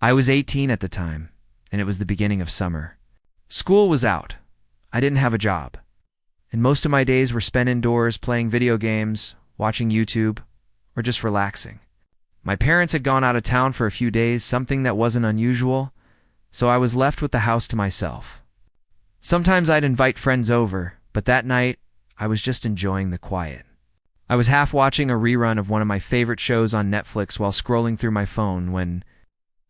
I was 18 at the time, and it was the beginning of summer. School was out. I didn't have a job. And most of my days were spent indoors playing video games, watching YouTube, or just relaxing. My parents had gone out of town for a few days, something that wasn't unusual, so I was left with the house to myself. Sometimes I'd invite friends over, but that night, I was just enjoying the quiet. I was half watching a rerun of one of my favorite shows on Netflix while scrolling through my phone when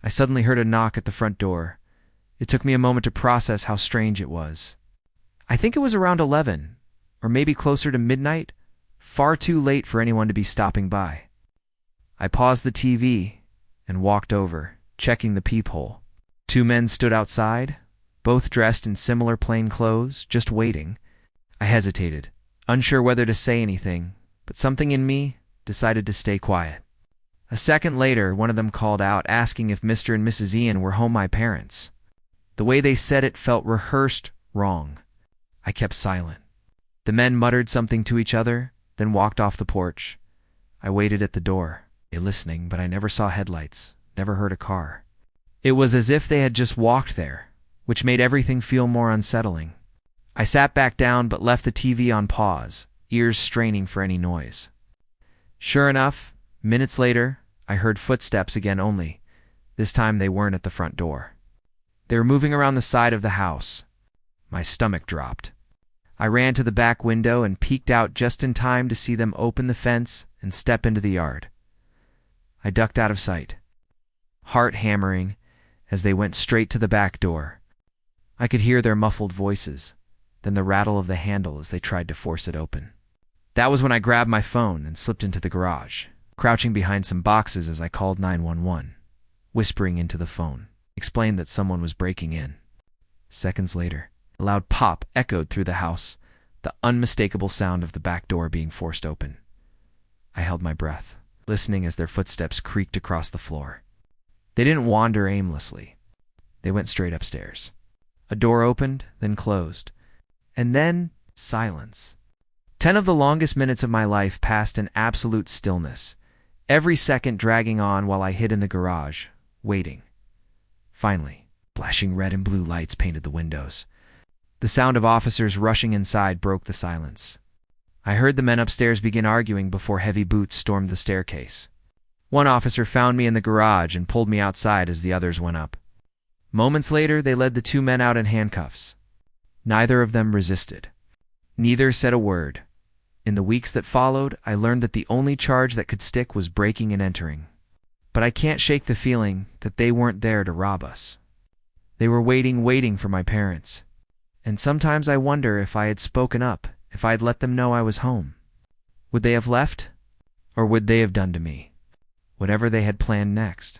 I suddenly heard a knock at the front door. It took me a moment to process how strange it was. I think it was around 11, or maybe closer to midnight, far too late for anyone to be stopping by. I paused the TV and walked over, checking the peephole. 2 men stood outside, both dressed in similar plain clothes, just waiting. I hesitated, unsure whether to say anything, but something in me decided to stay quiet. A second later, one of them called out, asking if Mr. and Mrs. Ian were home, my parents. The way they said it felt rehearsed wrong. I kept silent. The men muttered something to each other, then walked off the porch. I waited at the door, listening, but I never saw headlights, never heard a car. It was as if they had just walked there, which made everything feel more unsettling. I sat back down but left the TV on pause, ears straining for any noise. Sure enough, minutes later, I heard footsteps again, only this time they weren't at the front door. They were moving around the side of the house. My stomach dropped. I ran to the back window and peeked out just in time to see them open the fence and step into the yard. I ducked out of sight, heart hammering, as they went straight to the back door. I could hear their muffled voices, then the rattle of the handle as they tried to force it open. That was when I grabbed my phone and slipped into the garage, crouching behind some boxes as I called 911, whispering into the phone, explained that someone was breaking in. Seconds later, a loud pop echoed through the house, the unmistakable sound of the back door being forced open. I held my breath, listening as their footsteps creaked across the floor. They didn't wander aimlessly. They went straight upstairs. A door opened, then closed, and then silence. 10 of the longest minutes of my life passed in absolute stillness, every second dragging on while I hid in the garage, waiting. Finally, flashing red and blue lights painted the windows. The sound of officers rushing inside broke the silence. I heard the men upstairs begin arguing before heavy boots stormed the staircase. One officer found me in the garage and pulled me outside as the others went up. Moments later, they led the 2 men out in handcuffs. Neither of them resisted. Neither said a word. In the weeks that followed, I learned that the only charge that could stick was breaking and entering. But I can't shake the feeling that they weren't there to rob us. They were waiting for my parents. And sometimes I wonder if I had spoken up, if I had let them know I was home. Would they have left? Or would they have done to me whatever they had planned next?